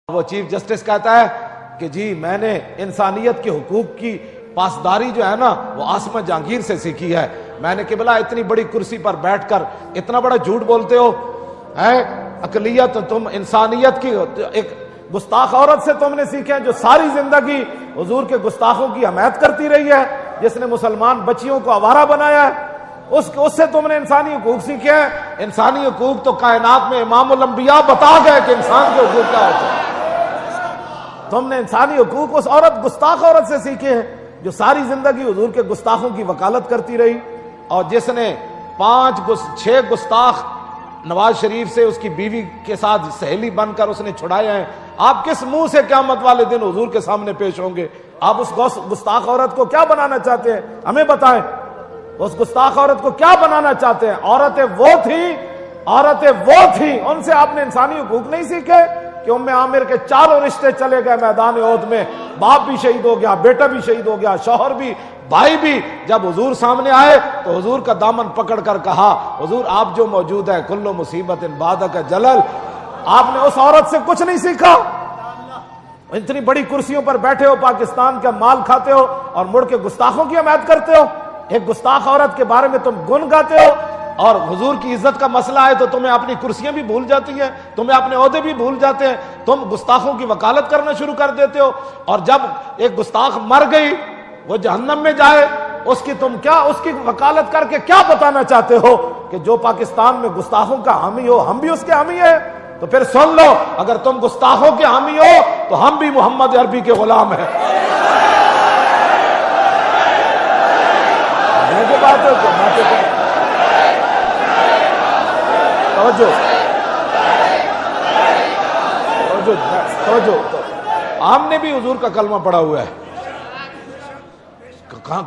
وہ chief justice کہتا ہے کہ جی میں نے انسانیت کے حقوق کی پاسداری جو ہے نا وہ آسمہ جہانگیر سے سیکھی ہے۔ میں نے قبلہ اتنی بڑی کرسی پر بیٹھ کر اتنا بڑا جھوٹ بولتے ہو، اقلیت تم انسانیت کی ایک گستاخ عورت سے تم نے سیکھے ہیں جو ساری زندگی حضور کے گستاخوں کی حمایت کرتی رہی ہے، جس نے مسلمان بچیوں کو آوارہ بنایا ہے، اس سے تم نے انسانی حقوق سیکھے ہیں۔ انسانی حقوق تو کائنات میں امام الانبیاء بتا گئے کہ انسان کے حقوق کیا ہوتے ہیں۔ تم نے انسانی حقوق اس عورت گستاخ عورت سے سیکھے ہیں جو ساری زندگی حضور کے گستاخوں کی وکالت کرتی رہی، اور جس نے 6 گستاخ نواز شریف سے اس کی بیوی کے ساتھ سہیلی بن کر اس نے چھڑائے ہیں۔ آپ کس منہ سے قیامت والے دن حضور کے سامنے پیش ہوں گے؟ آپ اس گستاخ عورت کو کیا بنانا چاہتے ہیں؟ ہمیں بتائیں، اس گستاخ عورت کو کیا بنانا چاہتے ہیں؟ عورتیں وہ تھیں، ان سے آپ نے انسانی حقوق نہیں سیکھے کہ ام عامر کے 4 رشتے چلے گئے میدان احد میں، باپ بھی شہید ہو گیا، بیٹا بھی شہید ہو گیا، شوہر بھی، بھائی بھی۔ جب حضور سامنے آئے تو حضور کا دامن پکڑ کر کہا، حضور آپ جو موجود ہے کل مصیبت بعدک جلل۔ آپ نے اس عورت سے کچھ نہیں سیکھا۔ اتنی بڑی کرسیوں پر بیٹھے ہو، پاکستان کا مال کھاتے ہو اور مڑ کے گستاخوں کی حمایت کرتے ہو۔ ایک گستاخ عورت کے بارے میں تم گن گاتے ہو، اور حضور کی عزت کا مسئلہ ہے تو تمہیں اپنی کرسیاں بھی بھول جاتی ہیں، تمہیں اپنے عہدے بھی بھول جاتے ہیں، تم گستاخوں کی وکالت کرنا شروع کر دیتے ہو۔ اور جب ایک گستاخ مر گئی، وہ جہنم میں جائے، اس کی وکالت کر کے کیا بتانا چاہتے ہو؟ کہ جو پاکستان میں گستاخوں کا حامی ہو ہم بھی اس کے حامی ہیں۔ تو پھر سن لو، اگر تم گستاخوں کے حامی ہو تو ہم بھی محمد عربی کے غلام ہیں۔ توجہ، ہم نے بھی حضور کا کلمہ پڑھا ہوا ہے۔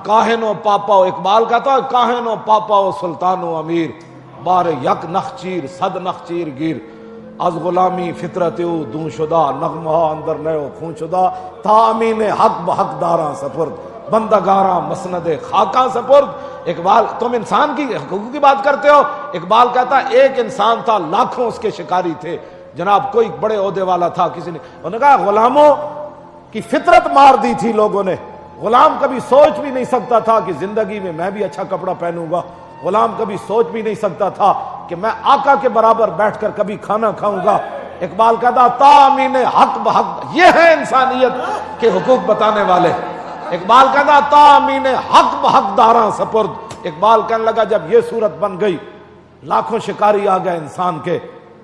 کاہن و پاپا، اقبال کہتا ہے کاہن و پاپا و سلطان و امیر، بار یک نخچیر صد نخچیر گیر، از غلامی فطرت او دون شدہ، نغمہ اندر نیو خون شدہ، تا امین حق بحق داراں سپرد، بندگاراں مسند خاکاں سپرد۔ اقبال، تم انسان کی حقوق کی بات کرتے ہو۔ اقبال کہتا ہے ایک انسان تھا، لاکھوں اس کے شکاری تھے، جناب کوئی بڑے عہدے والا تھا، کسی نے انہوں نے کہا غلاموں کی فطرت مار دی تھی لوگوں نے۔ غلام کبھی سوچ بھی نہیں سکتا تھا کہ زندگی میں بھی اچھا کپڑا پہنوں گا، غلام کبھی سوچ بھی نہیں سکتا تھا کہ میں آقا کے برابر بیٹھ کر کبھی کھانا کھاؤں گا۔ اقبال کہتا تامین حق بحق، یہ ہے انسانیت کے حقوق بتانے والے۔ اقبال کہتا تامین حق بحق داراں سپرد۔ اقبال کہنے لگا جب یہ صورت بن گئی، لاکھوں شکاری آ گئے انسان کے،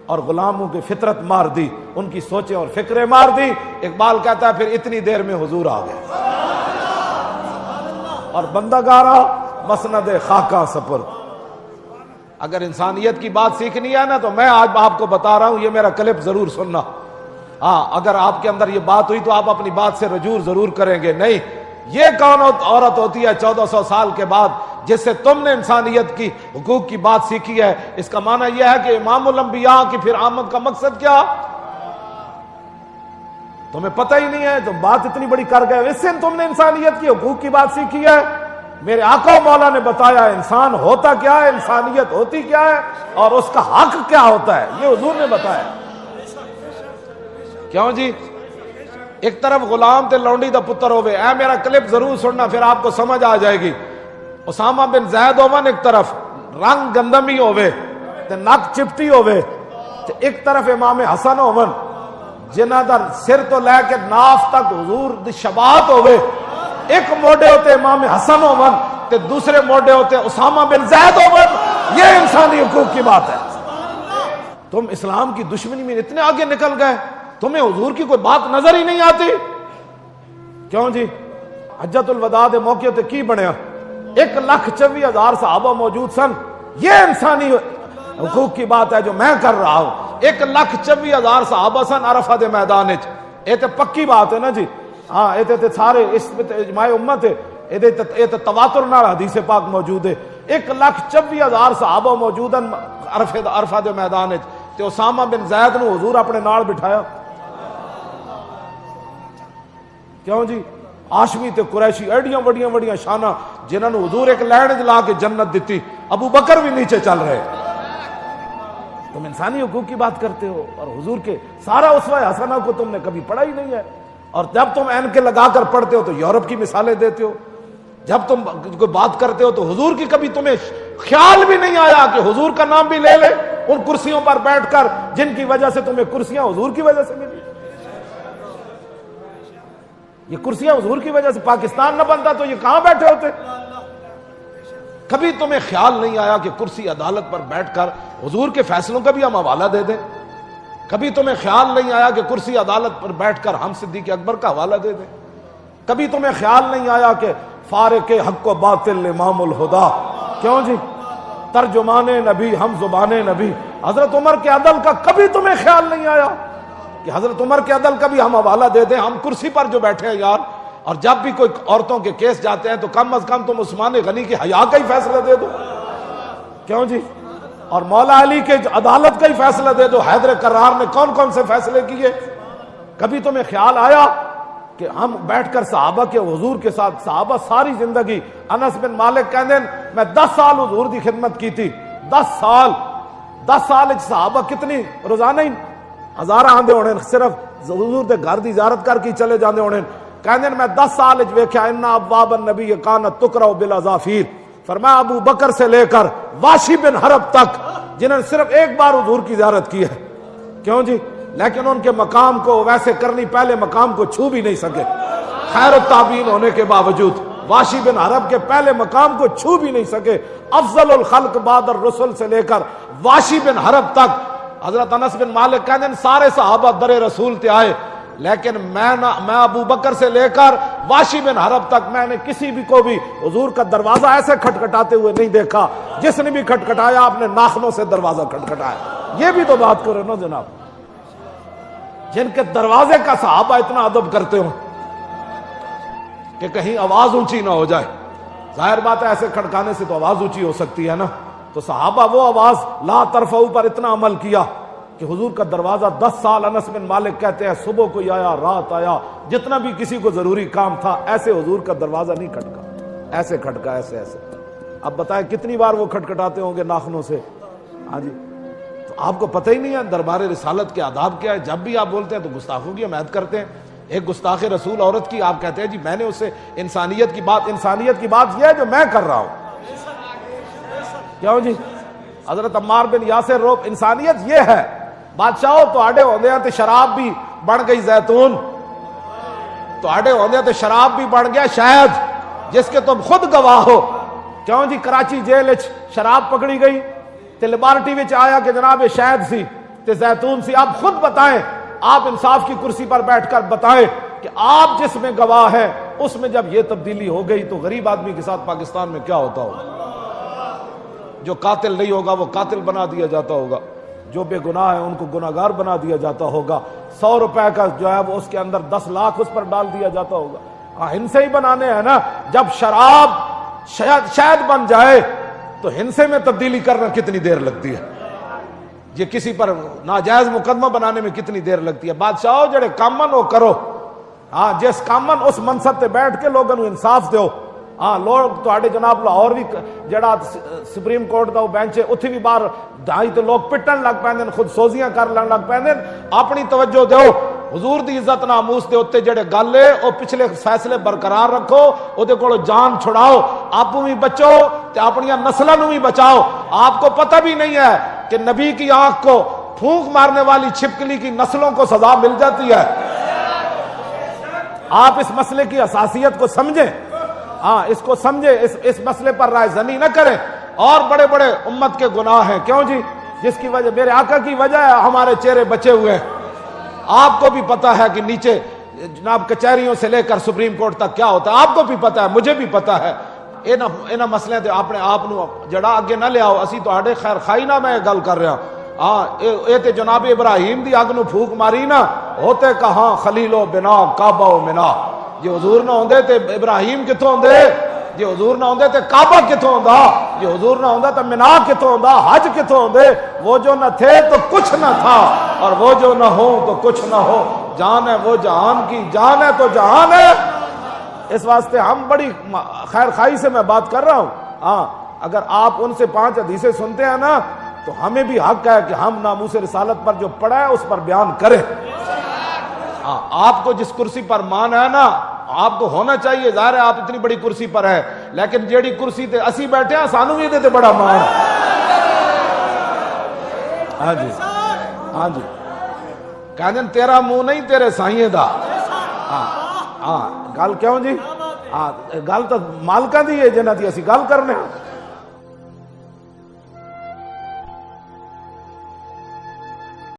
اور غلاموں کی فطرت مار دی، ان کی سوچیں اور فکریں مار دی۔ اقبال کہتا ہے پھر اتنی دیر میں حضور آ گئے، اور بندگارا مسند خاکہ سپرد۔ اگر انسانیت کی بات سیکھنی ہے نا تو میں آج آپ کو بتا رہا ہوں، یہ میرا کلپ ضرور سننا۔ ہاں، اگر آپ کے اندر یہ بات ہوئی تو آپ اپنی بات سے رجوع ضرور کریں گے۔ نہیں، یہ کون عورت ہوتی ہے 1400 سال کے بعد جس سے تم نے انسانیت کی حقوق کی بات سیکھی ہے؟ اس کا معنی یہ ہے کہ امام الانبیاء کی پھر آمد کا مقصد کیا؟ تمہیں پتہ ہی نہیں ہے، تو بات اتنی بڑی کر گئے، اس سے تم نے انسانیت کی حقوق کی بات سیکھی ہے؟ میرے آقا و مولا نے بتایا انسان ہوتا کیا ہے، انسانیت ہوتی کیا ہے، اور اس کا حق کیا ہوتا ہے، یہ حضور نے بتایا۔ کیوں جی؟ ایک طرف غلام تے لونڈی دا پتر ہوئے، اے میرا کلپ ضرور سننا پھر آپ کو سمجھ آ جائے گی۔ اسامہ بن زید ہوون ایک طرف، رنگ گندمی ہوئے تے نک چپٹی ہوئے، تے ایک طرف امام حسن ہوون جنہ دا سر تو لے کے ناف تک حضور دی شباہت ہوئے۔ ایک موڈے ہوتے امام حسن ہوون تے دوسرے موڈے ہوتے اسامہ بن زید ہوون۔ یہ انسانی حقوق کی بات ہے۔ تم اسلام کی دشمنی میں اتنے آگے نکل گئے، تمہیں حضور کی کوئی بات نظر ہی نہیں آتی۔ کیوں جی؟ حجۃ الوداع دے موقع تے کی بنیا؟ 1,24,000 صحابہ موجود سن۔ یہ انسانی حقوق کی بات ہے جو میں کر رہا ہوں۔ 1,24,000 صحابہ سن عرفہ دے میدان وچ۔ یہ تے پکی بات ہے نا جی؟ ہاں، یہ تے سارے اس میں اجماع امت ہے، یہ تے تواتر نال حدیث پاک موجود ہے۔ 1,24,000 صحابہ موجود ہیں عرفہ دے میدان وچ، تے اسامہ بن زید نو حضور اپنے نال بٹھایا۔ کیوں جی؟ ہاشمی تے قریشی ایڈیاں وڈیاں شانہ جنہاں نو حضور ایک لین لا کے جنت دیتی، ابو بکر بھی نیچے چل رہے۔ تم انسانی حقوق کی بات کرتے ہو اور حضور کے سارا اسوہ حسنہ کو تم نے کبھی پڑھا ہی نہیں ہے، اور جب تم عین کے لگا کر پڑھتے ہو تو یورپ کی مثالیں دیتے ہو، جب تم کوئی بات کرتے ہو تو حضور کی کبھی تمہیں خیال بھی نہیں آیا کہ حضور کا نام بھی لے لے ان کرسیوں پر بیٹھ کر جن کی وجہ سے تمہیں کرسیاں حضور کی وجہ سے ملی۔ یہ کرسیاں حضور کی وجہ سے، پاکستان نہ بنتا تو یہ کہاں بیٹھے ہوتے؟ کبھی تمہیں خیال نہیں آیا کہ کرسی عدالت پر بیٹھ کر حضور کے فیصلوں کا بھی ہم حوالہ دے دیں؟ کبھی تمہیں خیال نہیں آیا کہ کرسی عدالت پر بیٹھ کر ہم صدیق اکبر کا حوالہ دے دیں؟ کبھی تمہیں خیال نہیں آیا کہ فارق حق و باطل امام الہدا، کیوں جی، ترجمان نبی ہم زبان نبی، حضرت عمر کے عدل کا کبھی تمہیں خیال نہیں آیا کہ حضرت عمر کے عدل کا بھی ہم حوالہ دے دیں؟ ہم کرسی پر جو بیٹھے ہیں یار، اور جب بھی کوئی عورتوں کے کیس جاتے ہیں تو کم از کم تم عثمان غنی کی حیا کا ہی فیصلہ دے دو، کیوں جی، اور مولا علی کے عدالت کا ہی فیصلہ دے دو۔ حیدر کرار نے کون کون سے فیصلے کیے؟ کبھی تمہیں خیال آیا کہ ہم بیٹھ کر صحابہ کے حضور کے ساتھ، صحابہ ساری زندگی، انس بن مالک کہندے میں 10 سال حضور دی خدمت کی تھی، 10 سال صحابہ کتنی روزانہ ہی ہزار آندے ہونے، صرف حضور دے گھر دی زیارت کر کے چلے جاندے ہونے، کہندے میں 10 سال ویکھیا ان ابواب النبی کانت تقرأ بالاظافیر، فرمایا ابو بکر سے لے کر واشی بن حرب تک جنہوں نے صرف ایک بار حضور کی زیارت کی ہے، کیوں جی، لیکن ان کے مقام کو ویسے کرنی، پہلے مقام کو چھو بھی نہیں سکے، خیر التابعین ہونے کے باوجود واشی بن حرب کے پہلے مقام کو چھو بھی نہیں سکے۔ افضل الخلق بعد الرسل سے لے کر واشی بن حرب تک، حضرت انس بن مالک کہتے ہیں سارے صحابہ در رسول تے آئے، لیکن میں ابو بکر سے لے کر واشی بن حرب تک میں نے کسی بھی کو بھی حضور کا دروازہ ایسے کھٹکھٹاتے ہوئے نہیں دیکھا، جس نے بھی کھٹکھٹایا اپنے ناخنوں سے دروازہ کھٹکھٹایا۔ یہ بھی تو بات کرو نا جناب، جن کے دروازے کا صحابہ اتنا ادب کرتے ہوں کہ کہیں آواز اونچی نہ ہو جائے، ظاہر بات ہے ایسے کھٹکانے سے تو آواز اونچی ہو سکتی ہے نا، تو صحابہ وہ آواز لا ترفعوا پر اتنا عمل کیا کہ حضور کا دروازہ 10 سال، انس بن مالک کہتے ہیں صبح کوئی آیا، رات آیا، جتنا بھی کسی کو ضروری کام تھا، ایسے حضور کا دروازہ نہیں کھٹکا، ایسے کھٹکا، ایسے ایسے۔ اب بتائیں کتنی بار وہ کھٹکھٹاتے ہوں گے ناخنوں سے؟ ہاں جی، تو آپ کو پتہ ہی نہیں ہے دربار رسالت کے آداب کیا ہے؟ جب بھی آپ بولتے ہیں تو گستاخوں کی حمایت کرتے ہیں۔ ایک گستاخ رسول عورت کی آپ کہتے ہیں جی میں نے اسے انسانیت کی بات یہ ہے جو میں کر رہا ہوں، کیوں جی؟ حضرت عمار بن یاسر روب، انسانیت یہ ہے بادشاہو تو آڈے ہوندے ہیں تو شراب بھی بڑھ گئی زیتون، تو آڈے ہوندے ہیں تو شراب بھی بڑھ گیا شہد، جس کے تم خود گواہ ہو، کیوں جی؟ کراچی جیل وچ شراب پکڑی گئی تے لیبارٹی وچ آیا کہ جناب یہ شہد سی تے زیتون سی۔ آپ خود بتائیں، آپ انصاف کی کرسی پر بیٹھ کر بتائیں کہ آپ جس میں گواہ ہیں اس میں جب یہ تبدیلی ہو گئی تو غریب آدمی کے ساتھ پاکستان میں کیا ہوتا ہوگا؟ جو قاتل نہیں ہوگا وہ قاتل بنا دیا جاتا ہوگا، جو بے گناہ ہیں ان کو گناہگار بنا دیا جاتا ہوگا، 100 روپے کا جو ہے وہ اس کے اندر 10 لاکھ اس پر ڈال دیا جاتا ہوگا۔ ہاں ہنسے ہی بنانے ہیں نا، جب شراب شہد بن جائے تو ہنسے میں تبدیلی کرنا کتنی دیر لگتی ہے، یہ کسی پر ناجائز مقدمہ بنانے میں کتنی دیر لگتی ہے۔ بادشاہو جڑے کامن ہو کرو، ہاں جس کامن اس منصب تے بیٹھ کے لوگوں نے انصاف دیو۔ ہاں لوگ تواڈے جناب لاہور بھی جڑا سپریم کورٹ دا بینچ ہے اتھی بھی باہر ڈھائی تو لوگ پٹن لگ پیندے، خود سوزیاں کر لگ پیندے۔ اپنی توجہ دیو، حضور دی عزت ناموس دے اوتے جڑے گل ہے او پچھلے فیصلے برقرار رکھو، او دے کولوں جان چھڑاؤ، آپو بھی بچو تے اپنی نسلاں نوں بھی بچاؤ۔ آپ کو پتہ بھی نہیں ہے کہ نبی کی آنکھ کو پھونک مارنے والی چھپکلی کی نسلوں کو سزا مل جاتی ہے۔ آپ اس مسئلے کی حساسیت کو سمجھیں، ہاں اس کو سمجھیں، اس مسئلے پر رائے زنی نہ کریں۔ اور بڑے بڑے امت کے گناہ ہیں، کیوں جی؟ جس کی وجہ میرے آقا کی وجہ ہے ہمارے چہرے بچے ہوئے ہیں۔ آپ کو بھی پتا ہے کہ نیچے جناب کچہریوں سے لے کر سپریم کورٹ تک کیا ہوتا ہے، آپ کو بھی پتا ہے، مجھے بھی پتا ہے۔ انہاں مسئلے تے اپنے آپ نو جڑا اگے نہ لے آؤ، اسی تہاڈے خیر خائی نہ میں گل کر رہا ہاں۔ اے تے جناب ابراہیم دی اگ نو پھونک ماری نا، ہوتے کہاں خلیل و بنا کعبہ و منا۔ جی حضور نہ ہوندے تے ابراہیم کتھوں ہوندے، جی حضور نہ ہوندے تے کعبہ کتھوں ہوندا، جی حضور نہ ہوندا تے منا کتھوں ہوندا، حج کتھوں ہوندے۔ وہ جو نہ تھے تو کچھ نہ تھا، اور وہ جو نہ ہو تو کچھ نہ ہو۔ جان ہے وہ جہان کی، جان ہے تو جہان ہے۔ اس واسطے ہم بڑی خیر خائی سے میں بات کر رہا ہوں۔ ہاں اگر آپ ان سے 5 حدیثیں سنتے ہیں نا تو ہمیں بھی حق ہے کہ ہم ناموس رسالت پر جو پڑھا ہے اس پر بیان کریں. آپ کو جس کرسی پر مان ہے نا, آپ کو ہونا چاہیے, ظاہر ہے آپ اتنی بڑی کرسی پر ہے, لیکن جیڑی کرسی تے اسی بیٹھے ہیں سانو بھی دے بڑا مان. ہاں جی, ہاں جی, کہنے تیرا منہ نہیں تیرے سائیں دا. ہاں گل کیوں جی, گل تو مالکاں دی ہے جنہاں دی اسی گل کرنے ہیں.